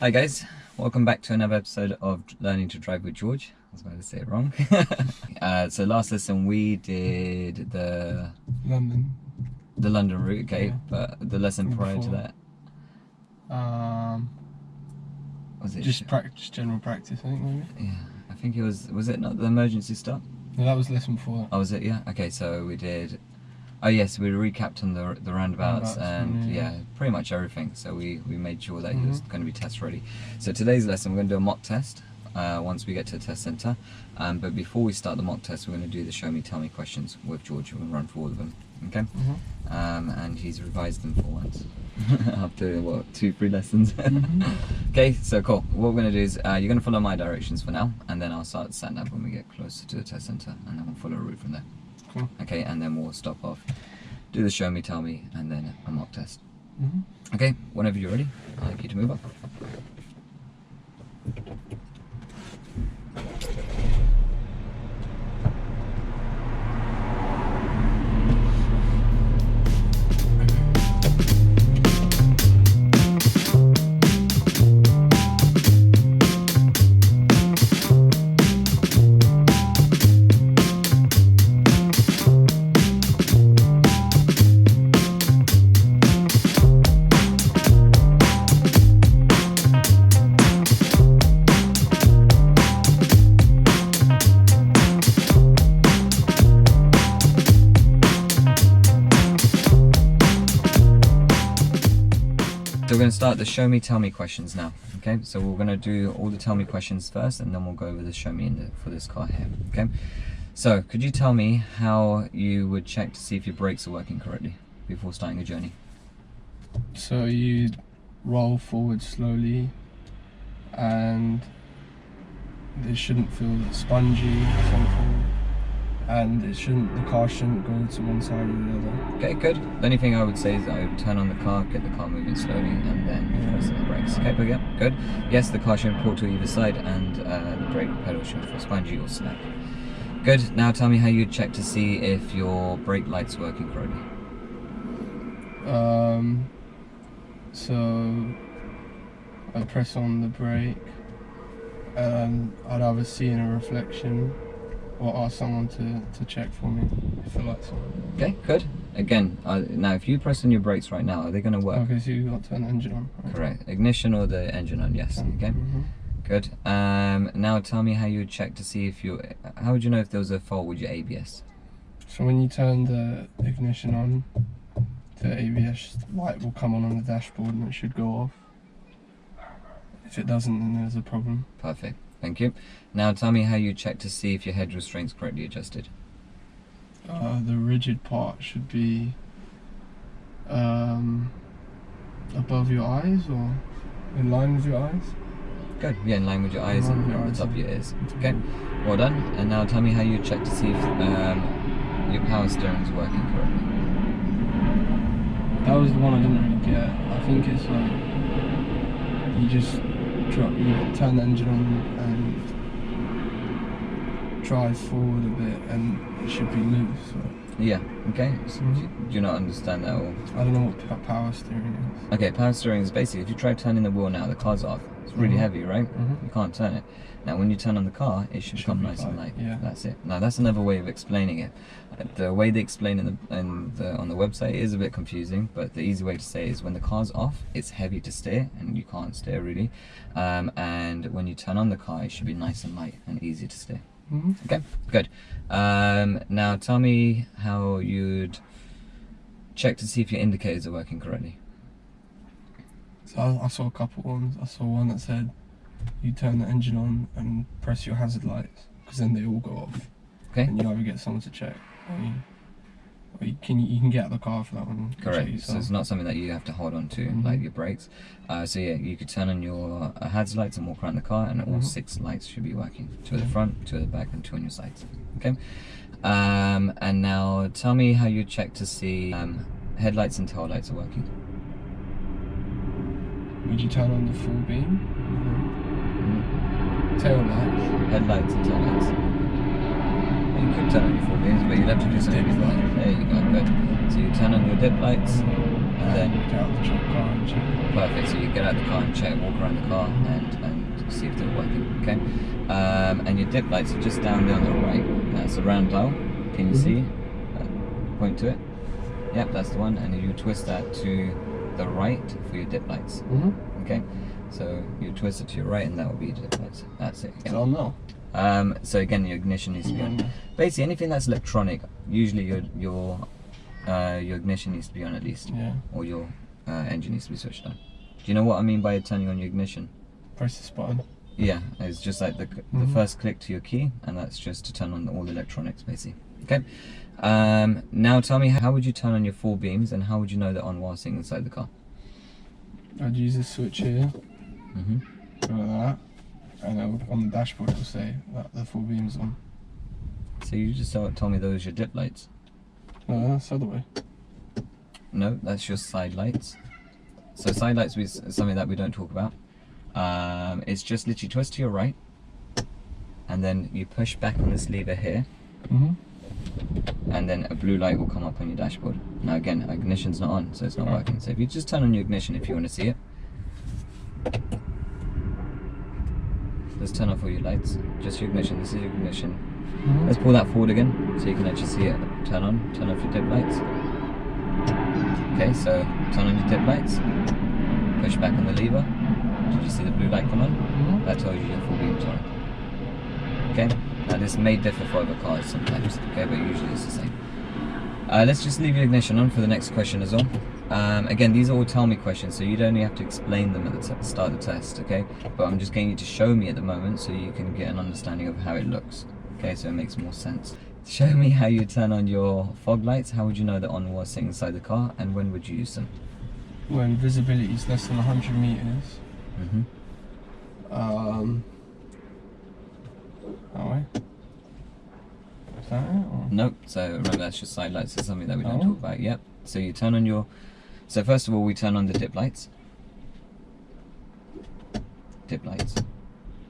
Hi guys, welcome back to another episode of Learning to Drive with George. I was going to say it wrong. So last lesson we did the London route, okay, yeah. But the lesson prior to that, was it just general practice, I think, maybe? Yeah, I think it was it not the emergency stop? No, that was lesson 4. Oh, was it? Yeah, okay, so we did, oh yes, we recapped on the roundabouts and yeah, pretty much everything. So we made sure that he was going to be test ready. So today's lesson we're going to do a mock test once we get to the test centre. But before we start the mock test, we're going to do the show me tell me questions with George. We're going to run through all of them, okay? And he's revised them for once after what, 2-3 lessons. Okay, so cool. What we're going to do is you're going to follow my directions for now, and then I'll start the sat nav when we get closer to the test centre, and then we'll follow a route from there. Cool. Okay, and then we'll stop off, do the show me, tell me, and then a mock test. Okay, whenever you're ready, I'd like you to move up. So we're going to start the show me tell me questions now. Okay, so we're going to do all the tell me questions first, and then we'll go over the show me for this car here. Okay, so could you tell me how you would check to see if your brakes are working correctly before starting a journey? So you roll forward slowly, and it shouldn't feel spongy or something, and the car shouldn't go to one side or the other. Okay, good. The only thing I would say is I would turn on the car, get the car moving slowly, and then press the brakes. Okay, but yeah, good. Yes, the car shouldn't pull to either side, and the brake pedal shouldn't feel spongy or snap. Good. Now tell me how you check to see if your brake light's working correctly. So I press on the brake, and I'd either see in a reflection or ask someone to check for me if the light's on. Okay, good. Again, now if you press on your brakes right now, are they going to work? Okay, so you've got to turn the engine on. Right? Correct. Ignition or the engine on, yes. Okay, good. Now tell me how you would check to see if how would you know if there was a fault with your ABS? So when you turn the ignition on, the ABS light will come on the dashboard and it should go off. If it doesn't, then there's a problem. Perfect. Thank you. Now tell me how you check to see if your head restraint's correctly adjusted. The rigid part should be above your eyes or in line with your eyes. Good. Yeah, in line with your eyes and on the top of your ears. Okay, well done. And now tell me how you check to see if your power steering's working correctly. That was the one I didn't really get. I think it's like you turn the engine on and drive forward a bit, and it should be loose. So. Yeah. Okay. So do you not understand that, or? I don't know what power steering is. Okay, power steering is basically if you try turning the wheel now, the car's off. It's really heavy, right? You can't turn it. Now, when you turn on the car, it should come nice and light. Yeah. That's it. Now, that's another way of explaining it. The way they explain on the website is a bit confusing, but the easy way to say it is when the car's off, it's heavy to steer, and you can't steer really. And when you turn on the car, it should be nice and light and easy to steer. Okay, good. Now, tell me how you'd check to see if your indicators are working correctly. So I saw a couple ones. I saw one that said you turn the engine on and press your hazard lights, because then they all go off. Okay. And you either get someone to check, or you can get out of the car for that one. Correct. So it's not something that you have to hold on to, like your brakes. So yeah, you could turn on your hazard lights and walk around the car, and all 6 lights should be working. 2 at the front, 2 at the back, and 2 on your sides. Okay. And now tell me how you check to see headlights and tail lights are working. Would you turn on the full beam? Tail lights? Headlights and tail lights. You could turn on your full beams, but you'd have to do something before. There you go, good. So you turn on your dip lights, and then get out the car and check. Perfect. So you get out of the car and check, walk around the car, and see if they're working. Okay. And your dip lights are just down there on the right. That's a round dial. Can you see? Point to it. Yep, that's the one. And you twist that to the right for your dip lights. Okay. So you twist it to your right, and that will be your dip lights. That's it. So no. So again, your ignition needs to be on. Basically, anything that's electronic, usually your ignition needs to be on at least, or your engine needs to be switched on. Do you know what I mean by turning on your ignition? Press this button. Yeah, it's just like the first click to your key, and that's just to turn on all the electronics, basically. Okay. Now tell me, how would you turn on your 4 beams, and how would you know they're on while sitting inside the car? I'd use this switch here. Go like that. And on the dashboard it'll say that the 4 beams on. So you just told me those are your dip lights. No, that's the other way. No, that's your side lights. So side lights is something that we don't talk about. It's just literally twist to your right, and then you push back on this lever here, and then a blue light will come up on your dashboard. Now again, ignition's not on, so it's not working. So if you just turn on your ignition if you want to see it. Let's turn off all your lights, just your ignition. This is your ignition. Let's pull that forward again so you can actually see it turn on. Turn off your dip lights. Okay, so turn on your dip lights, push back on the lever. Did you see the blue light come on? That tells you your 4 beams on. Okay, now this may differ for other cars sometimes, okay, but usually it's the same. Let's just leave your ignition on for the next question as well. Again, these are all tell me questions, so you don't have to explain them at the start of the test, okay? But I'm just getting you to show me at the moment so you can get an understanding of how it looks. Okay, so it makes more sense. Show me how you turn on your fog lights. How would you know they're on while sitting inside the car, and when would you use them? When visibility is less than 100 meters. That way. Is that it? Or? Nope. So remember, that's your side lights. It's something that we don't talk about. Yep. So you turn on your. So first of all, we turn on the dip lights. Dip lights.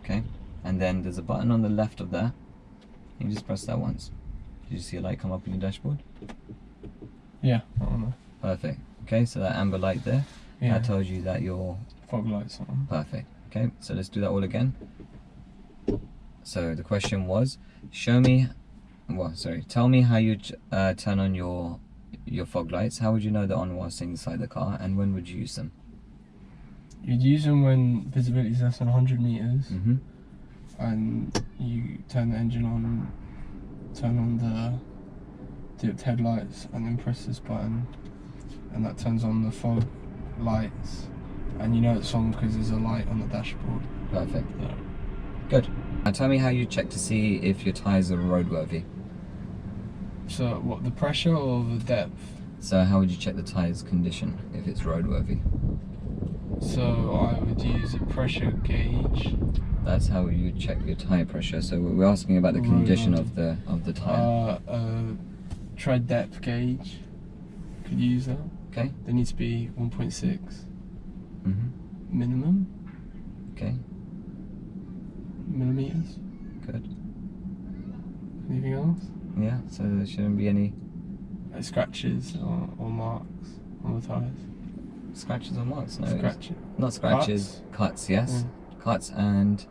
Okay. And then there's a button on the left of that. You just press that once. Did you see a light come up on your dashboard? Yeah. I don't know. Perfect. Okay. So that amber light there. That tells you that your fog lights on. Perfect. Okay. So let's do that all again. So the question was, tell me how you turn on your fog lights. How would you know they're on while sitting inside the car, and when would you use them? You'd use them when visibility is less than 100 meters, and you turn the engine on, turn on the dipped headlights, and then press this button, and that turns on the fog lights, and you know it's on because there's a light on the dashboard. Perfect. Yeah. Good. Now tell me how you check to see if your tyres are roadworthy. So what, the pressure or the depth? So how would you check the tyres condition if it's roadworthy? So I would use a pressure gauge. That's how you check your tyre pressure. So we're asking about the condition of the tyre. Tread depth gauge. Could you use that? Okay. There needs to be 1.6 minimum. Okay. Millimeters. Good. Anything else? Yeah, so there shouldn't be any scratches or marks on the tyres. Scratches or marks? No. Scratches. Not scratches. Cuts, yes. Yeah. Cuts and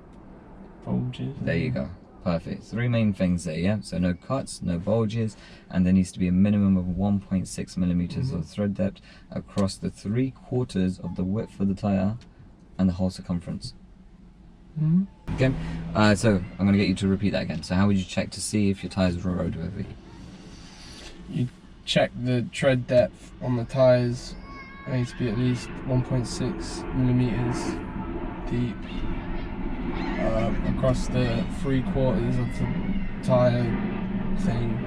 bulges. There you go. Perfect. 3 main things there, yeah? So no cuts, no bulges, and there needs to be a minimum of 1.6 millimeters of thread depth across the 3/4 of the width of the tyre and the whole circumference. Okay, so I'm going to get you to repeat that again. So how would you check to see if your tyres are roadworthy? You check the tread depth on the tyres. It needs to be at least 1.6 millimeters deep across the 3/4 of the tyre thing.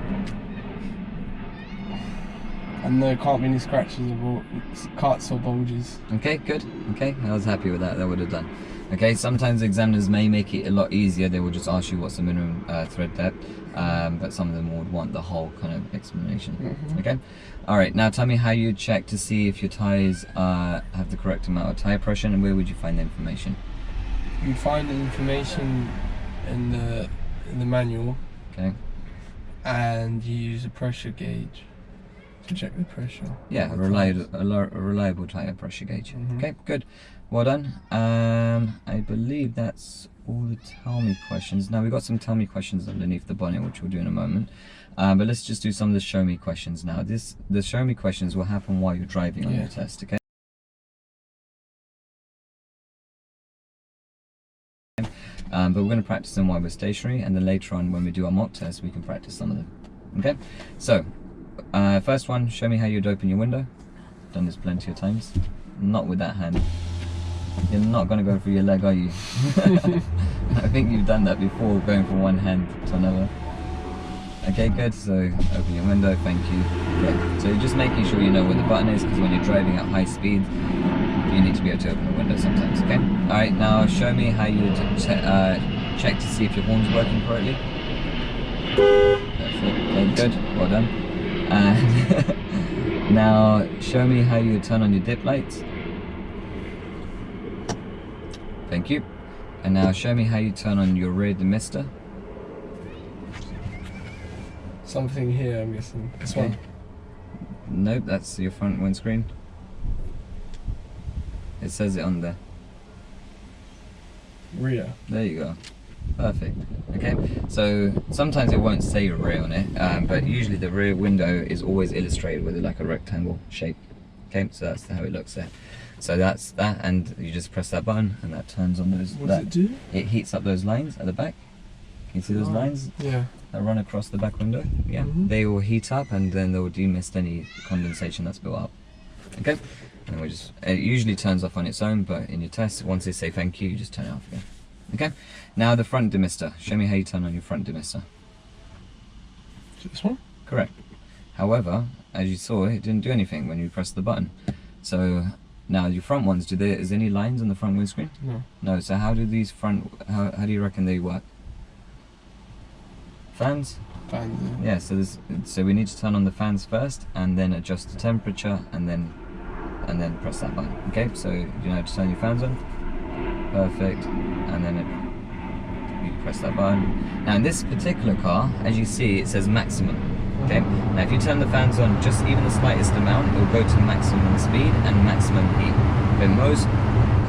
And there can't be any scratches or cuts or bulges. Okay, good. Okay, I was happy with that. That would have done. Okay, sometimes examiners may make it a lot easier. They will just ask you what's the minimum thread depth, but some of them would want the whole kind of explanation. Okay, all right. Now tell me how you check to see if your tyres have the correct amount of tyre pressure, and where would you find the information? You'd find the information in the manual. Okay. And you use a pressure gauge. To check the pressure. Yeah, a reliable tyre pressure gauge. Okay, good. Well done. I believe that's all the tell me questions. Now we've got some tell me questions underneath the bonnet, which we'll do in a moment. But let's just do some of the show me questions now. The show me questions will happen while you're driving on your test, okay? But we're going to practice them while we're stationary, and then later on when we do our mock test we can practice some of them. Okay, so first one, show me how you'd open your window. Done this plenty of times. Not with that hand. You're not going to go through your leg, are you? I think you've done that before, going from one hand to another. Okay, good. So open your window, thank you. Okay. So you're just making sure you know where the button is, because when you're driving at high speed you need to be able to open the window sometimes. Okay. All right. Now show me how you check to see if your horn's working correctly. Perfect. Okay, good. Well done. And now show me how you turn on your dip lights. Thank you. And now show me how you turn on your rear demister. Something here, I'm guessing. This one? Nope, that's your front windscreen. It says it on there. Rear. There you go. Perfect. Okay, so sometimes it won't say rear on it, but usually the rear window is always illustrated with like a rectangle shape. Okay, so that's how it looks there. So that's that, and you just press that button and that turns on those. What does it do? It heats up those lines at the back. Can you see those lines? Yeah. That run across the back window? Yeah. They will heat up and then they will demist any condensation that's built up. Okay? And we just, it usually turns off on its own, but in your test, once they say thank you, you just turn it off again. Okay? Now the front demister. Show me how you turn on your front demister. Is it this one? Correct. However, as you saw, it didn't do anything when you pressed the button. So now your front ones, is there any lines on the front windscreen? No. No, so how do these how do you reckon they work? Fans? Fans, yeah. So we need to turn on the fans first and then adjust the temperature and then press that button. Okay, so you know how to turn your fans on? Perfect. And then you press that button. Now in this particular car, as you see, it says maximum. Okay, now if you turn the fans on just even the slightest amount, it will go to maximum speed and maximum heat. But most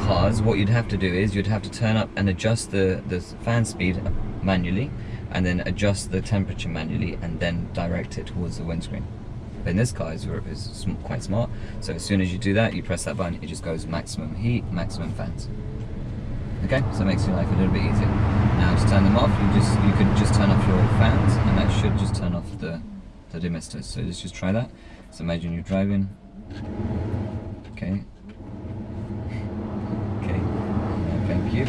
cars, what you'd have to do is you'd have to turn up and adjust the fan speed manually, and then adjust the temperature manually, and then direct it towards the windscreen. But in this car, it's quite smart. So as soon as you do that, you press that button, it just goes maximum heat, maximum fans. Okay, so it makes your life a little bit easier. Now to turn them off, you could just turn off your fans, and that should just turn off the demisters. So let's just try that. So imagine you're driving. Okay. Okay. Thank you.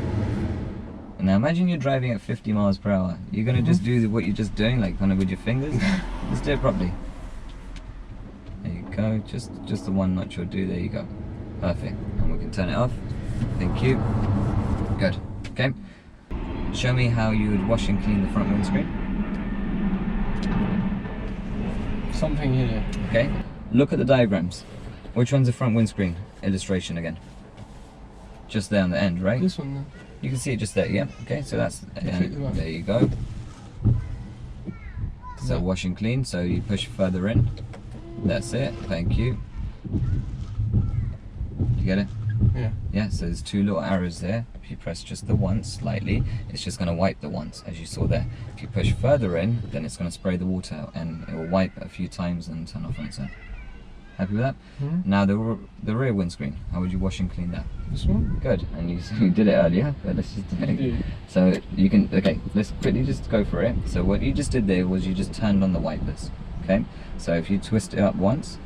And now imagine you're driving at 50 miles per hour. You're gonna just do what you're just doing, like kind of with your fingers. Let's do it properly. There you go. Just the one notch you'll do. There you go. Perfect. And we can turn it off. Thank you. Good. Okay. Show me how you would wash and clean the front windscreen. Something here. Okay. Look at the diagrams. Which one's the front windscreen illustration again? Just there on the end, right? This one then. You can see it just there, yeah? Okay, so that's, there you go. So wash and clean, so you push further in. That's it, thank you. You get it? Yeah. Yeah, so there's two little arrows there. If you press just the once slightly, it's just going to wipe the once, as you saw there. If you push further in, then it's going to spray the water out, and it will wipe a few times and turn off on its own. Happy with that? Now the rear windscreen, how would you wash and clean that? This one? Good, and you did it earlier, but let's just do it. So you can, okay, let's quickly just go for it. So what you just did there was you just turned on the wipers, okay? So if you twist it up once,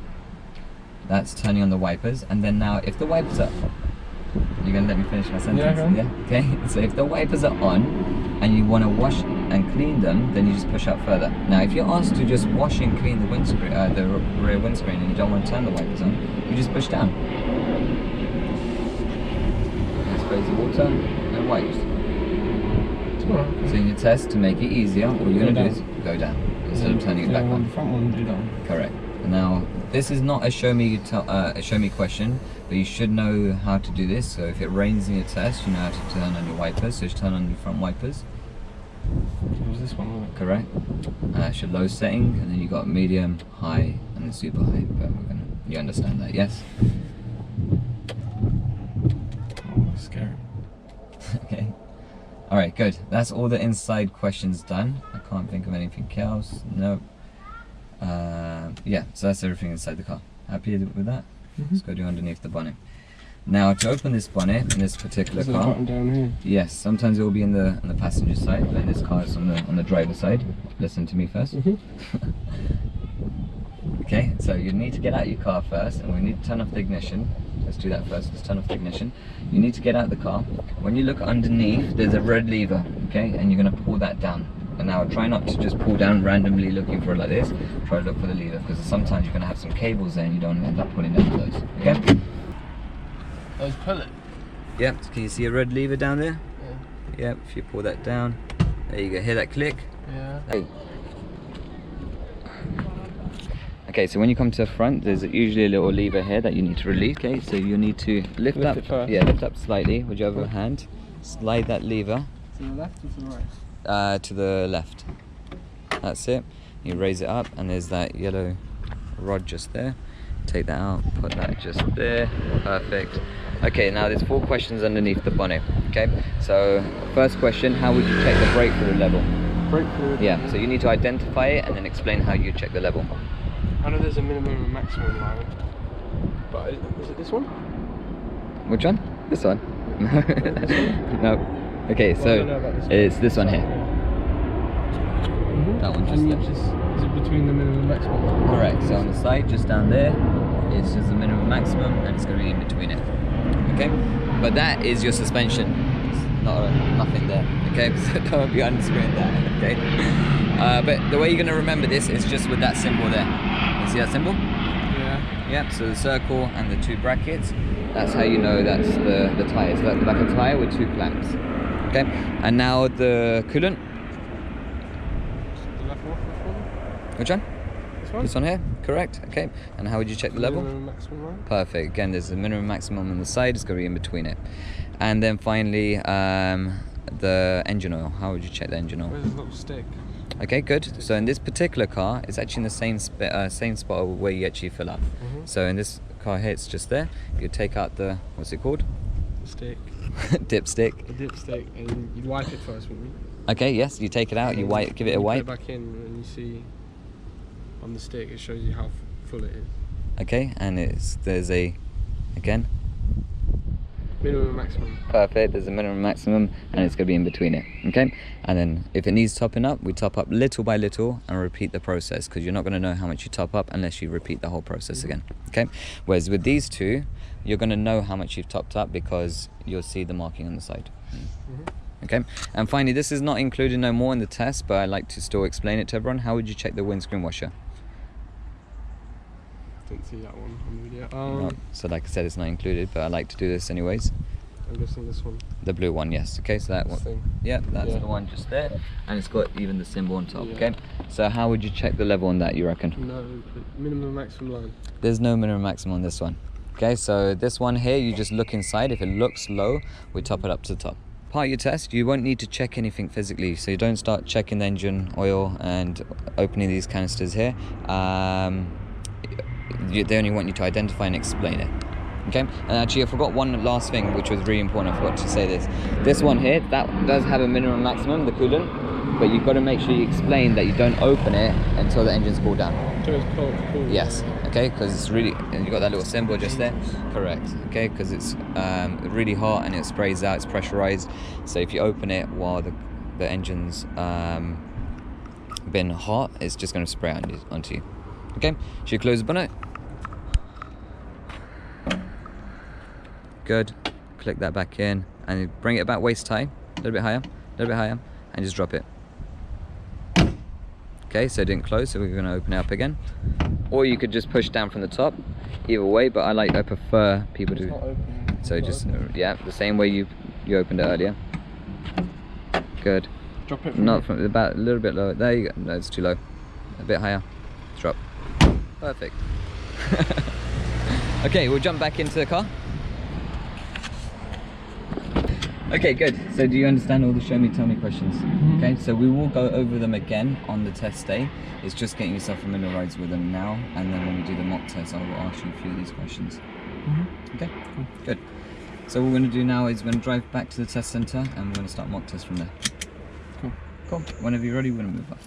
that's turning on the wipers, and then now if the wipers are, you're gonna let me finish my sentence? Yeah. Okay, so if the wipers are on, and you want to wash and clean them, then you just push up further. Now if you're asked to just wash and clean the windscreen, the rear windscreen, and you don't want to turn the wipers on, you just push down. And sprays the water and wipes. So in your test, to make it easier, all you're going to do is go down instead of turning it back on. The front one do down. Correct. Now this is not a show me question, but you should know how to do this. So if it rains in your test, you know how to turn on your wipers. So just turn on your front wipers. It was this one, wasn't it? Correct. That's your low setting, and then you got medium, high, and going super high, but you understand that, yes? Oh, scary. Okay. Alright, good. That's all the inside questions done. I can't think of anything else. No. Yeah, so that's everything inside the car. Happy with that? Let's go do underneath the bonnet. Now, to open this bonnet in this particular car, button down here. yes, sometimes it will be on the passenger side, but in this car it's on the driver's side. Listen to me first. Okay, so you need to get out your car first, and we need to turn off the ignition. Let's do that first. Let's turn off the ignition. You need to get out of the car. When you look underneath, there's a red lever, okay, and you're going to pull that down. And now try not to just pull down randomly looking for it like this. Try to look for the lever, because sometimes you're going to have some cables there and you don't end up pulling down those. Okay? Those pull it? Yep, so can you see a red lever down there? Yeah. Yep, if you pull that down, there you go, hear that click? Yeah. Hey. Okay, so when you come to the front, there's usually a little lever here that you need to release. Okay, so you need to lift up. It first. Yeah, lift up slightly with your other hand. Slide that lever. To the left or to the right? To the left. That's it. You raise it up, and there's that yellow rod just there. Take that out, put that just there. Perfect. Okay, now there's 4 questions underneath the bonnet. Okay, so first question: how would you check the brake fluid level? Brake fluid? Yeah, so you need to identify it and then explain how you check the level. I know there's a minimum and maximum line, but is it this one? Which one? This one? This one? No. Okay, Well, I so don't know about this one. it's this one here. Mhm. That one just And you there. is it between the minimum and maximum? Correct. So on the side, just down there, it's just the minimum maximum, and it's going to be in between it. Okay, but that is your suspension. It's nothing there. Okay, so don't be unscrewing that. Okay, but the way you're going to remember this is just with that symbol there. You see that symbol? Yeah. Yep. So the circle and the 2 brackets. That's how you know that's the tyre. So that's like a tyre with 2 clamps. Okay, and now the coolant. The left one? Which one? This one? This one here, correct. Okay, and how would you check the level? Minimum and maximum line? Perfect. Again, there's a minimum maximum on the side, it's going to be in between it. And then finally, the engine oil. How would you check the engine oil? Where's the little stick? Okay, good. So in this particular car, it's actually in the same spot where you actually fill up. So in this car here, it's just there. You take out the, what's it called? The stick. Dipstick. The dipstick, and you wipe it first, wouldn't you? Okay, yes, you take it out, you wipe, give it a wipe. Put it back in, and you see on the stick, it shows you how full it is. Okay, and there's a, again, Minimum and maximum. perfect, there's a minimum maximum, and it's going to be in between it. Okay, and then if it needs topping up, we top up little by little and repeat the process, because you're not going to know how much you top up unless you repeat the whole process again. Okay, whereas with these 2, you're going to know how much you've topped up because you'll see the marking on the side. Okay, and finally, this is not included no more in the test, but I like to still explain it to everyone. How would you check the windscreen washer? Didn't see that one on the video. No, so like I said, it's not included, but I like to do this anyways. I'm guessing this one. The blue one, yes. Okay, so that This one. thing. Yeah, that's Yeah. the one just there, and it's got even the symbol on top. Yeah. Okay, so how would you check the level on that, you reckon? No, minimum and maximum line. There's no minimum maximum on this one. Okay, so this one here, you just look inside. If it looks low, we top it up to the top. Part of your test, you won't need to check anything physically, so you don't start checking the engine oil and opening these canisters here. They only want you to identify and explain it. Okay, and actually I forgot one last thing which was really important. I forgot to say this. This one here, that does have a minimum maximum, the coolant, but you've got to make sure you explain that you don't open it until the engine's cooled down. So it's cold. Yes, okay, because it's really, and you got that little symbol just there. Correct, okay, because it's really hot and it sprays out, it's pressurized. So if you open it while the engine's been hot, it's just going to spray onto you. Okay, should you close the bonnet? Good. Click that back in and bring it about waist high, a little bit higher, and just drop it. Okay, so it didn't close, so we're going to open it up again. Or you could just push down from the top, either way, but I prefer people to. It's not open. So just, yeah, the same way you opened it earlier. Good. Drop it from Not from, about a little bit lower. There you go. No, it's too low. A bit higher. Drop. Perfect. Okay, we'll jump back into the car. Okay, good. So do you understand all the show me, tell me questions? Okay, so we will go over them again on the test day. It's just getting yourself familiarised with them now, and then when we do the mock test, I will ask you a few of these questions. Okay, cool. Good. So what we're going to do now is we're going to drive back to the test centre, and we're going to start mock test from there. Cool. Cool. Whenever you're ready, we're going to move up.